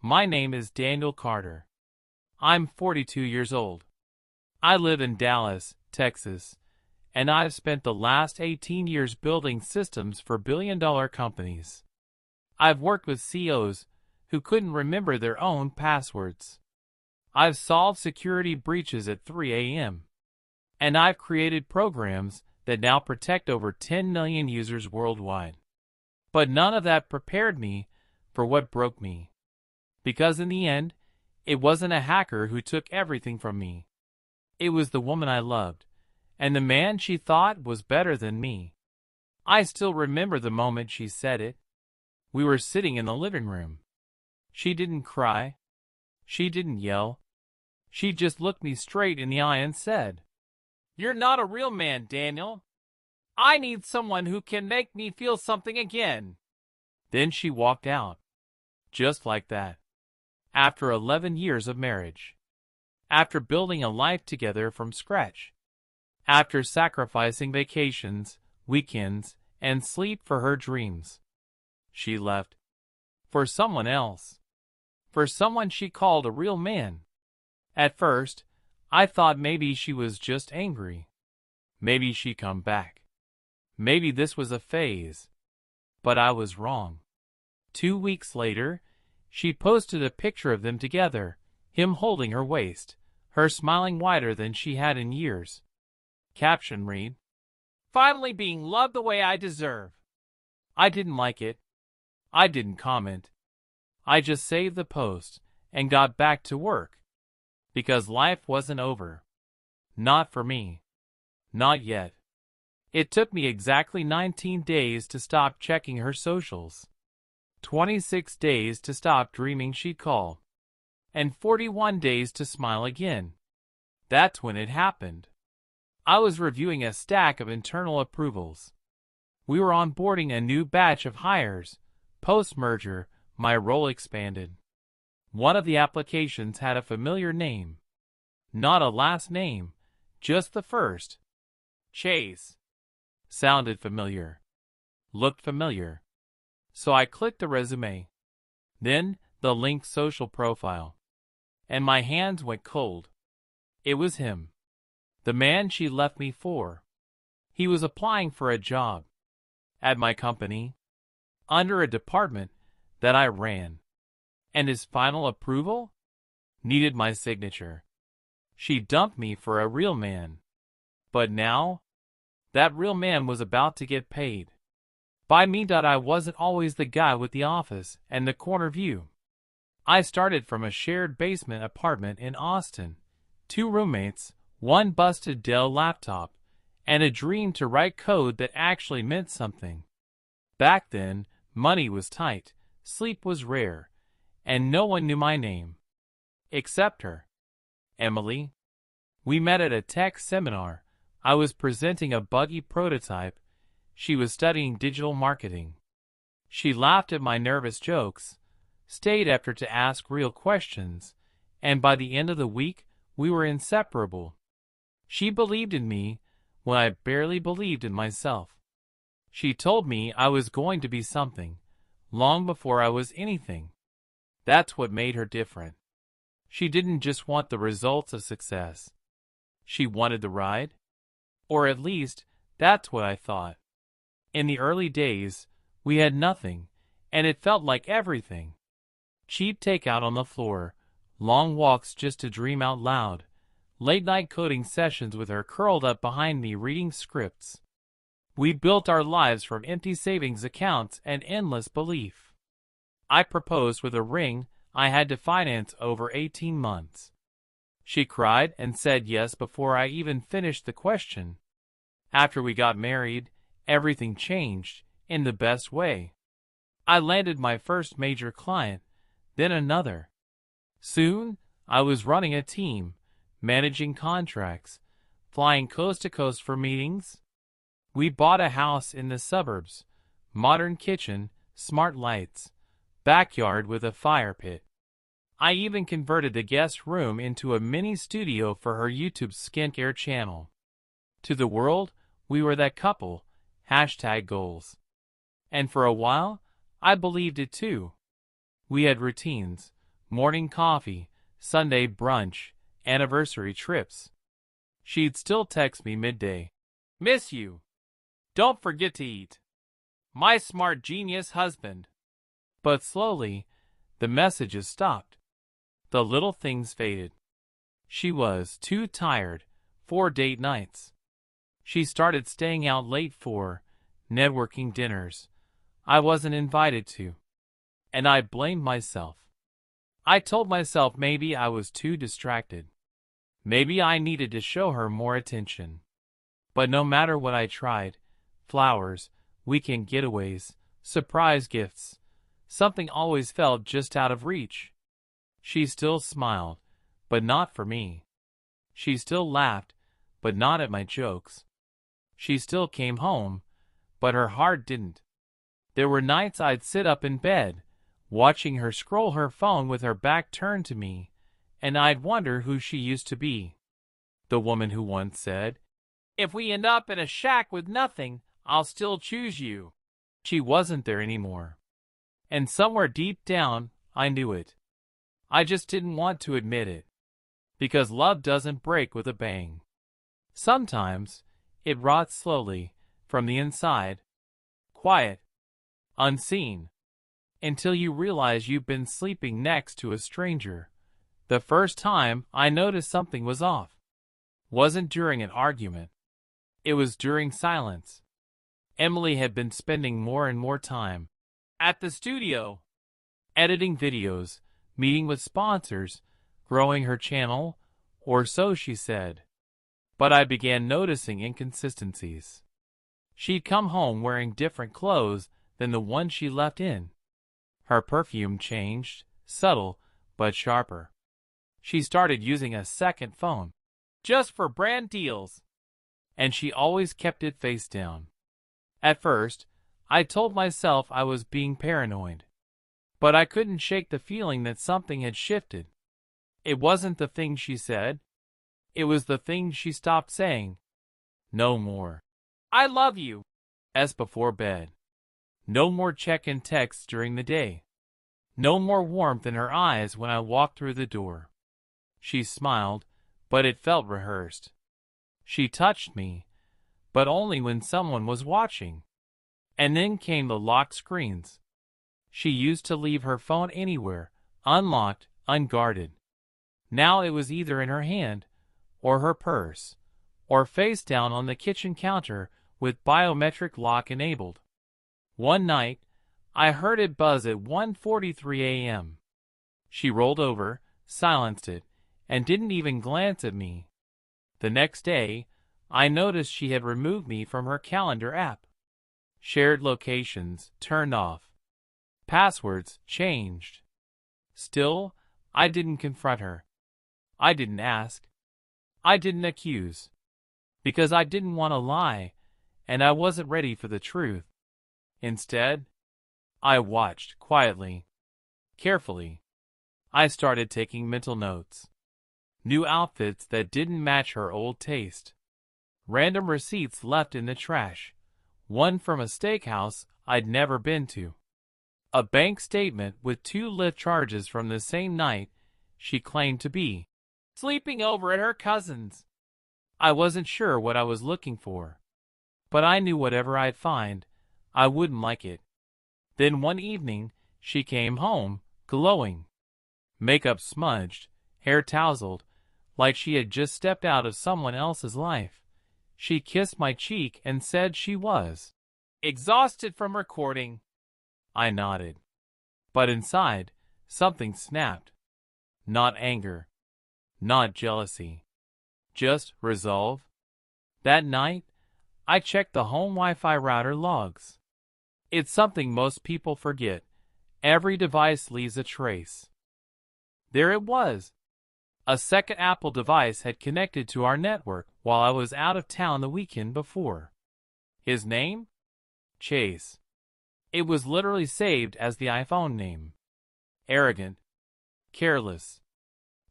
My name is Daniel Carter. I'm 42 years old. I live in Dallas, Texas, and I've spent the last 18 years building systems for billion-dollar companies. I've worked with CEOs who couldn't remember their own passwords. I've solved security breaches at 3 a.m. And I've created programs that now protect over 10 million users worldwide. But none of that prepared me for what broke me. Because in the end, it wasn't a hacker who took everything from me. It was the woman I loved, and the man she thought was better than me. I still remember the moment she said it. We were sitting in the living room. She didn't cry. She didn't yell. She just looked me straight in the eye and said, "You're not a real man, Daniel. I need someone who can make me feel something again." Then she walked out. Just like that. After 11 years of marriage. After building a life together from scratch. After sacrificing vacations, weekends, and sleep for her dreams. She left. For someone else. For someone she called a real man. At first, I thought maybe she was just angry. Maybe she'd come back. Maybe this was a phase. But I was wrong. 2 weeks later, she posted a picture of them together, him holding her waist, her smiling wider than she had in years. Caption read, "Finally being loved the way I deserve." I didn't like it. I didn't comment. I just saved the post and got back to work. Because life wasn't over. Not for me. Not yet. It took me exactly 19 days to stop checking her socials. 26 days to stop dreaming she'd call. And 41 days to smile again. That's when it happened. I was reviewing a stack of internal approvals. We were onboarding a new batch of hires. Post-merger, my role expanded. One of the applications had a familiar name. Not a last name, just the first. Chase. Sounded familiar. Looked familiar. So I clicked the resume. Then the linked social profile. And my hands went cold. It was him. The man she left me for. He was applying for a job. At my company. Under a department that I ran. And his final approval? Needed my signature. She dumped me for a real man. But now? That real man was about to get paid. By me. I wasn't always the guy with the office and the corner view. I started from a shared basement apartment in Austin. 2 roommates, 1 busted Dell laptop, and a dream to write code that actually meant something. Back then, money was tight, sleep was rare, and no one knew my name. Except her. Emily. We met at a tech seminar. I was presenting a buggy prototype. She was studying digital marketing. She laughed at my nervous jokes, stayed after to ask real questions, and by the end of the week, we were inseparable. She believed in me when I barely believed in myself. She told me I was going to be something, long before I was anything. That's what made her different. She didn't just want the results of success. She wanted the ride. Or at least, that's what I thought. In the early days, we had nothing, and it felt like everything. Cheap takeout on the floor, long walks just to dream out loud, late-night coding sessions with her curled up behind me reading scripts. We built our lives from empty savings accounts and endless belief. I proposed with a ring I had to finance over 18 months. She cried and said yes before I even finished the question. After we got married, everything changed, in the best way. I landed my first major client, then another. Soon, I was running a team, managing contracts, flying coast to coast for meetings. We bought a house in the suburbs, modern kitchen, smart lights, backyard with a fire pit. I even converted the guest room into a mini studio for her YouTube skincare channel. To the world, we were that couple, #goals. And for a while, I believed it too. We had routines, Morning coffee, Sunday brunch, anniversary trips. She'd still text me midday. Miss you. Don't forget to eat. My smart genius husband. But slowly, the messages stopped. The little things faded. She was too tired for date nights. She started staying out late for networking dinners I wasn't invited to. And I blamed myself. I told myself maybe I was too distracted. Maybe I needed to show her more attention. But no matter what I tried, flowers, weekend getaways, surprise gifts, something always felt just out of reach. She still smiled, but not for me. She still laughed, but not at my jokes. She still came home, but her heart didn't. There were nights I'd sit up in bed, watching her scroll her phone with her back turned to me, and I'd wonder who she used to be. The woman who once said, "If we end up in a shack with nothing, I'll still choose you." She wasn't there anymore. And somewhere deep down, I knew it. I just didn't want to admit it. Because love doesn't break with a bang. Sometimes, it rots slowly, from the inside. Quiet. Unseen. Until you realize you've been sleeping next to a stranger. The first time I noticed something was off wasn't during an argument. It was during silence. Emily had been spending more and more time at the studio, editing videos, meeting with sponsors, growing her channel, or so she said. But I began noticing inconsistencies. She'd come home wearing different clothes than the one she left in. Her perfume changed, subtle but sharper. She started using a second phone, just for brand deals. And she always kept it face down. At first, I told myself I was being paranoid. But I couldn't shake the feeling that something had shifted. It wasn't the things she said. It was the things she stopped saying. No more "I love you" as before bed. No more check-in texts during the day. No more warmth in her eyes when I walked through the door. She smiled, but it felt rehearsed. She touched me, but only when someone was watching. And then came the locked screens. She used to leave her phone anywhere, unlocked, unguarded. Now it was either in her hand, or her purse, or face down on the kitchen counter with biometric lock enabled. One night, I heard it buzz at 1:43 a.m. She rolled over, silenced it, and didn't even glance at me. The next day, I noticed she had removed me from her calendar app. Shared locations turned off. Passwords changed. Still, I didn't confront her. I didn't ask. I didn't accuse. Because I didn't want to lie, and I wasn't ready for the truth. Instead, I watched quietly, carefully. I started taking mental notes. New outfits that didn't match her old taste. Random receipts left in the trash. One from a steakhouse I'd never been to. A bank statement with 2 Lyft charges from the same night she claimed to be sleeping over at her cousin's. I wasn't sure what I was looking for, but I knew whatever I'd find, I wouldn't like it. Then one evening, she came home, glowing. Makeup smudged, hair tousled, like she had just stepped out of someone else's life. She kissed my cheek and said she was exhausted from recording. I nodded. But inside, something snapped. Not anger. Not jealousy. Just resolve. That night, I checked the home Wi-Fi router logs. It's something most people forget. Every device leaves a trace. There it was. A second Apple device had connected to our network while I was out of town the weekend before. His name? Chase. It was literally saved as the iPhone name. Arrogant. Careless.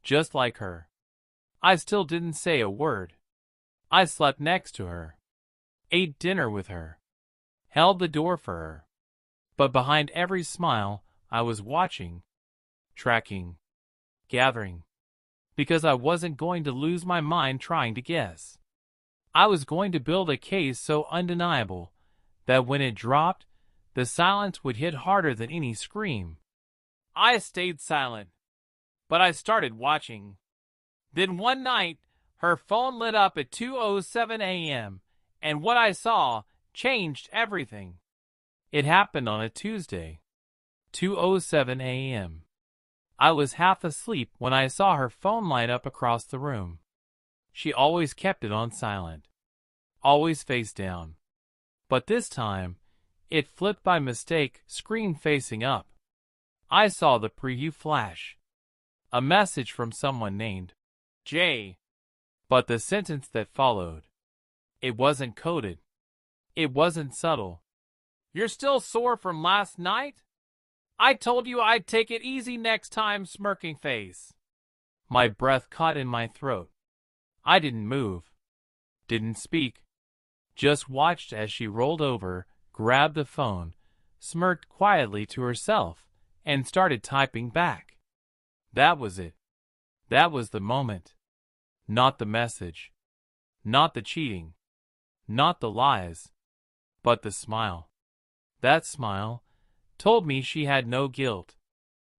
Just like her. I still didn't say a word. I slept next to her. Ate dinner with her. Held the door for her. But behind every smile, I was watching. Tracking. gathering, because I wasn't going to lose my mind trying to guess. I was going to build a case so undeniable that when it dropped, the silence would hit harder than any scream. I stayed silent, but I started watching. Then one night, her phone lit up at 2:07 a.m., and what I saw changed everything. It happened on a Tuesday, 2:07 a.m. I was half asleep when I saw her phone light up across the room. She always kept it on silent, always face down. But this time, it flipped by mistake, screen facing up. I saw the preview flash. A message from someone named Jay. But the sentence that followed, it wasn't coded. It wasn't subtle. "You're still sore from last night? I told you I'd take it easy next time, smirking face." My breath caught in my throat. I didn't move, didn't speak, just watched as she rolled over, grabbed the phone, smirked quietly to herself, and started typing back. That was it. That was the moment. Not the message, not the cheating, not the lies, but the smile. That smile told me she had no guilt,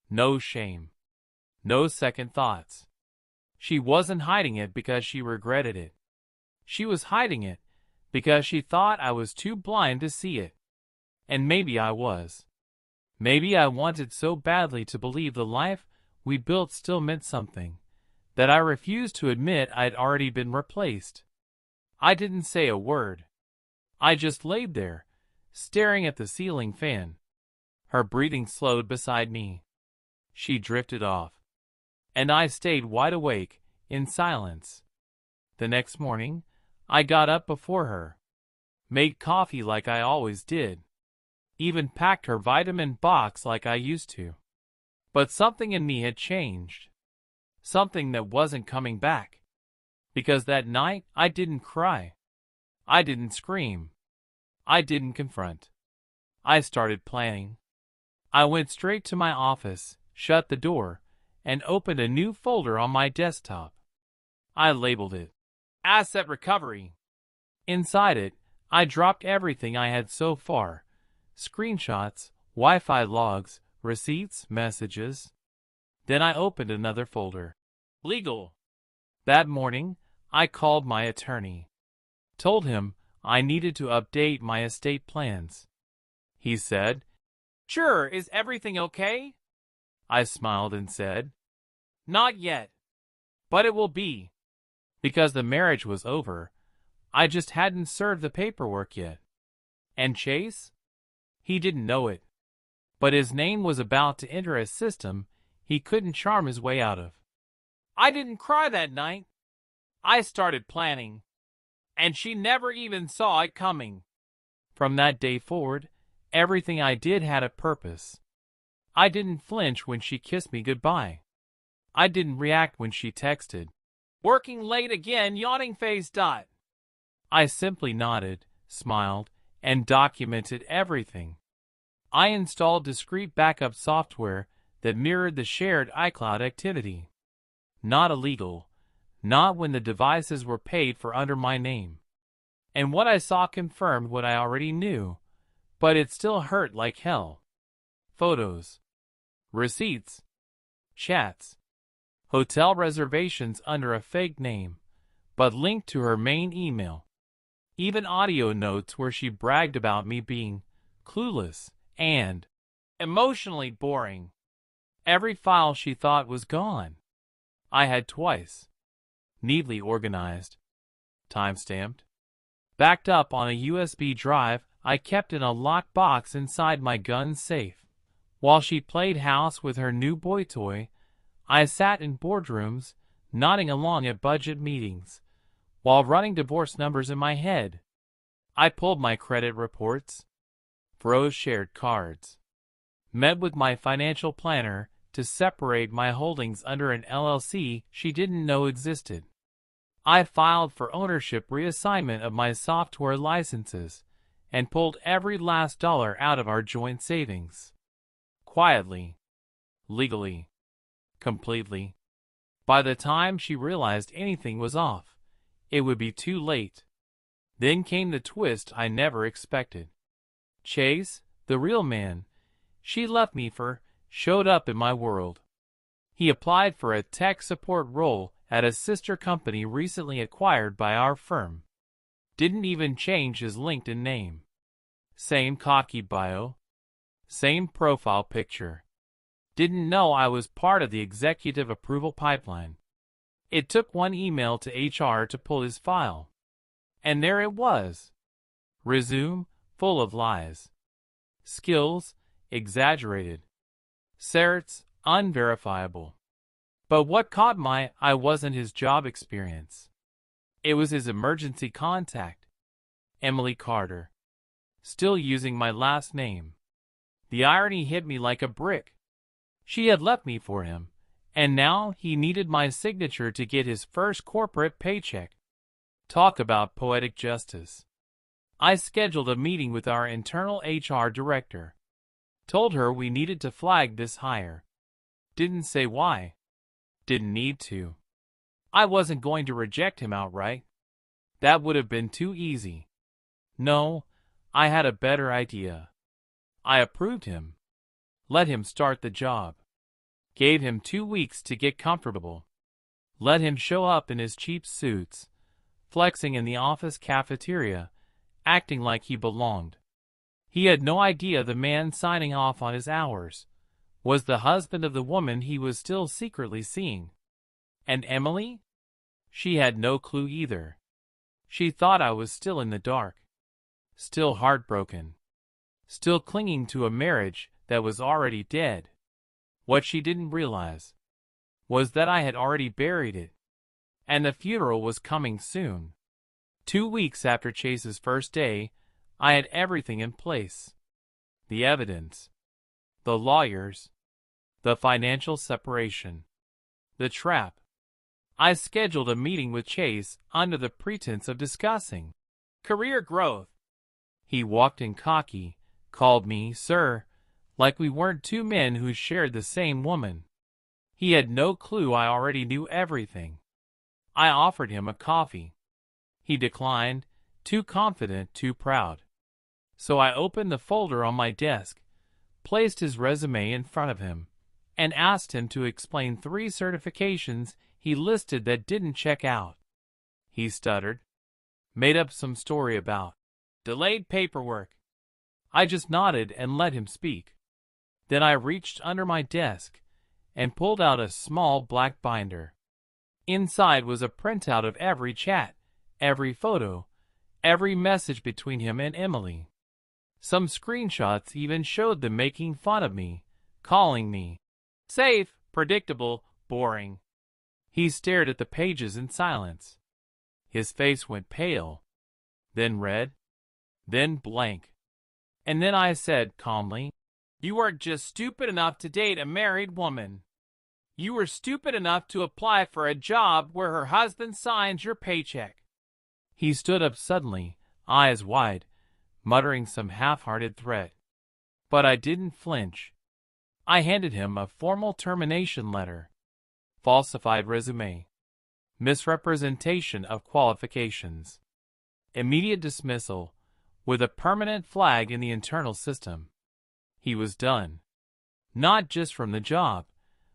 no shame, no second thoughts. She wasn't hiding it because she regretted it. She was hiding it because she thought I was too blind to see it. And maybe I was. Maybe I wanted so badly to believe the life we built still meant something, that I refused to admit I'd already been replaced. I didn't say a word. I just laid there, staring at the ceiling fan. Her breathing slowed beside me. She drifted off, and I stayed wide awake, in silence. The next morning, I got up before her, made coffee like I always did, even packed her vitamin box like I used to. But something in me had changed. Something that wasn't coming back. Because that night, I didn't cry. I didn't scream. I didn't confront. I started planning. I went straight to my office, shut the door, and opened a new folder on my desktop. I labeled it Asset Recovery. Inside it, I dropped everything I had so far: screenshots, Wi-Fi logs, receipts, messages. Then I opened another folder. Legal. That morning, I called my attorney. Told him I needed to update my estate plans. He said, "Sure, is everything okay?" I smiled and said, "Not yet. But it will be." Because the marriage was over, I just hadn't served the paperwork yet. And Chase? He didn't know it. But his name was about to enter a system he couldn't charm his way out of. I didn't cry that night. I started planning. And she never even saw it coming. From that day forward, everything I did had a purpose. I didn't flinch when she kissed me goodbye. I didn't react when she texted, "Working late again, yawning face dot." I simply nodded, smiled, and documented everything. I installed discrete backup software that mirrored the shared iCloud activity. Not illegal, not when the devices were paid for under my name. And what I saw confirmed what I already knew, but it still hurt like hell. Photos, receipts, chats, hotel reservations under a fake name, but linked to her main email. Even audio notes where she bragged about me being clueless and emotionally boring. Every file she thought was gone. I had twice. Neatly organized. Timestamped. Backed up on a USB drive I kept in a locked box inside my gun safe. While she played house with her new boy toy, I sat in boardrooms, nodding along at budget meetings, while running divorce numbers in my head. I pulled my credit reports, froze shared cards, met with my financial planner to separate my holdings under an LLC she didn't know existed. I filed for ownership reassignment of my software licenses and pulled every last dollar out of our joint savings. Quietly, legally, completely. By the time she realized anything was off, it would be too late. Then came the twist I never expected. Chase, the real man she left me for, showed up in my world. He applied for a tech support role at a sister company recently acquired by our firm. Didn't even change his LinkedIn name. Same cocky bio. Same profile picture. Didn't know I was part of the executive approval pipeline. It took one email to HR to pull his file. And there it was. Resume, full of lies. Skills, exaggerated. Certs, unverifiable. But what caught my eye wasn't his job experience. It was his emergency contact. Emily Carter. Still using my last name. The irony hit me like a brick. She had left me for him, and now he needed my signature to get his first corporate paycheck. Talk about poetic justice. I scheduled a meeting with our internal HR director. Told her we needed to flag this hire. Didn't say why. Didn't need to. I wasn't going to reject him outright. That would have been too easy. No, I had a better idea. I approved him. Let him start the job. Gave him 2 weeks to get comfortable. Let him show up in his cheap suits, flexing in the office cafeteria, acting like he belonged. He had no idea the man signing off on his hours was the husband of the woman he was still secretly seeing. And Emily? She had no clue either. She thought I was still in the dark. Still heartbroken. Still clinging to a marriage that was already dead. What she didn't realize was that I had already buried it, and the funeral was coming soon. 2 weeks after Chase's first day, I had everything in place. The evidence. The lawyers. The financial separation. The trap. I scheduled a meeting with Chase under the pretense of discussing career growth. He walked in cocky, called me sir, like we weren't two men who shared the same woman. He had no clue I already knew everything. I offered him a coffee. He declined, too confident, too proud. So I opened the folder on my desk, placed his resume in front of him, and asked him to explain 3 certifications he listed that didn't check out. He stuttered, made up some story about delayed paperwork. I just nodded and let him speak. Then I reached under my desk and pulled out a small black binder. Inside was a printout of every chat, every photo, every message between him and Emily. Some screenshots even showed them making fun of me, calling me safe, predictable, boring. He stared at the pages in silence. His face went pale, then red, then blank. And then I said calmly, "You are just stupid enough to date a married woman. You were stupid enough to apply for a job where her husband signs your paycheck." He stood up suddenly, eyes wide, muttering some half-hearted threat. But I didn't flinch. I handed him a formal termination letter. Falsified resume. Misrepresentation of qualifications. Immediate dismissal, with a permanent flag in the internal system. He was done. Not just from the job,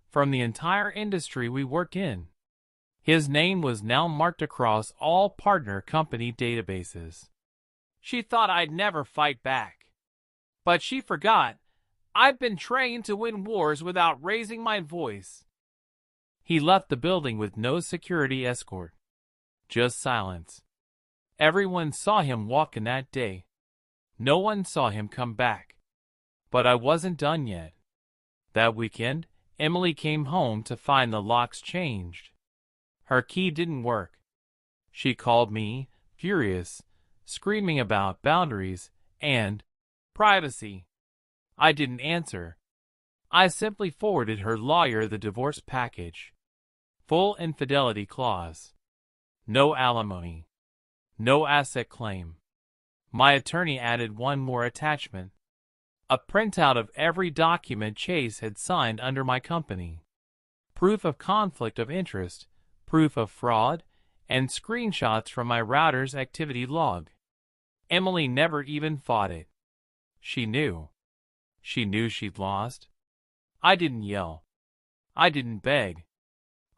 from the entire industry we worked in. His name was now marked across all partner company databases. She thought I'd never fight back. But she forgot I've been trained to win wars without raising my voice. He left the building with no security escort. Just silence. Everyone saw him walking that day. No one saw him come back. But I wasn't done yet. That weekend, Emily came home to find the locks changed. Her key didn't work. She called me, furious, screaming about boundaries and privacy. I didn't answer. I simply forwarded her lawyer the divorce package. Full infidelity clause. No alimony. No asset claim. My attorney added one more attachment. A printout of every document Chase had signed under my company. proof of conflict of interest, proof of fraud, and screenshots from my router's activity log. Emily never even fought it. She knew. She knew she'd lost. I didn't yell. I didn't beg.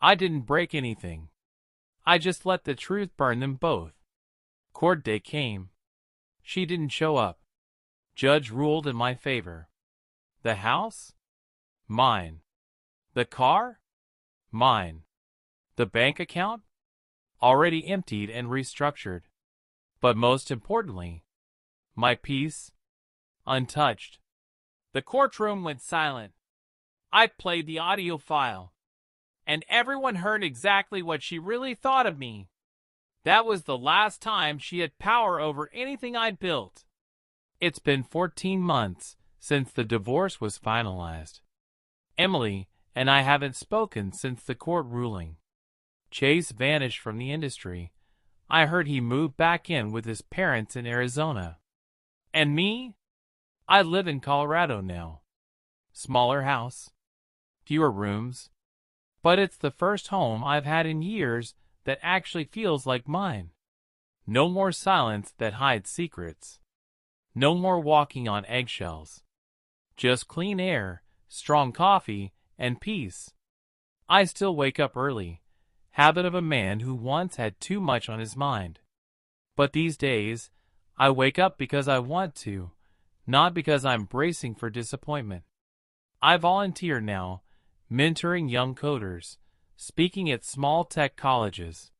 I didn't break anything. I just let the truth burn them both. Court day came. She didn't show up. Judge ruled in my favor. The house? Mine. The car? Mine. The bank account? Already emptied and restructured. But most importantly, my peace? Untouched. The courtroom went silent. I played the audio file, and everyone heard exactly what she really thought of me. That was the last time she had power over anything I'd built. It's been 14 months since the divorce was finalized. Emily and I haven't spoken since the court ruling. Chase vanished from the industry. I heard he moved back in with his parents in Arizona. And me? I live in Colorado now. Smaller house. Fewer rooms. But it's the first home I've had in years that actually feels like mine. No more silence that hides secrets. No more walking on eggshells. Just clean air, strong coffee, and peace. I still wake up early, habit of a man who once had too much on his mind. But these days, I wake up because I want to, not because I'm bracing for disappointment. I volunteer now, mentoring young coders, speaking at small tech colleges.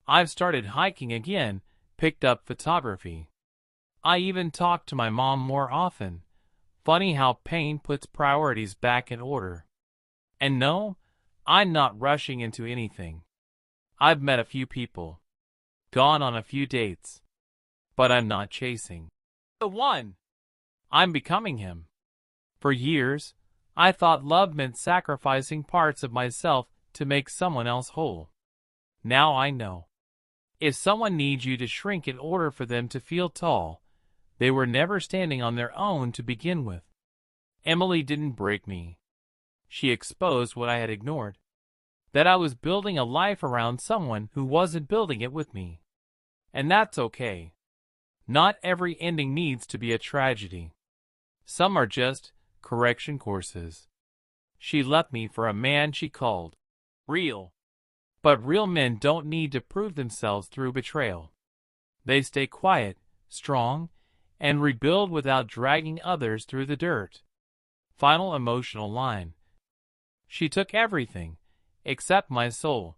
I've started hiking again, picked up photography. I even talk to my mom more often. Funny how pain puts priorities back in order. And no, I'm not rushing into anything. I've met a few people, gone on a few dates, but I'm not chasing the one. I'm becoming him. For years, I thought love meant sacrificing parts of myself to make someone else whole. Now I know. If someone needs you to shrink in order for them to feel tall, they were never standing on their own to begin with. Emily didn't break me. She exposed what I had ignored. That I was building a life around someone who wasn't building it with me. And that's okay. Not every ending needs to be a tragedy. Some are just correction courses. She left me for a man she called real. But real men don't need to prove themselves through betrayal. They stay quiet, strong, and rebuild without dragging others through the dirt. Final emotional line. She took everything, except my soul.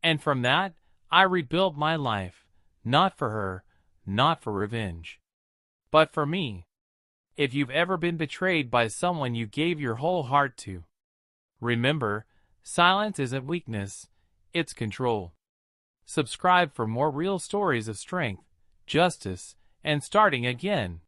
And from that, I rebuilt my life, not for her, not for revenge, but for me. If you've ever been betrayed by someone you gave your whole heart to, remember, silence isn't weakness, it's control. Subscribe for more real stories of strength, justice, and starting again.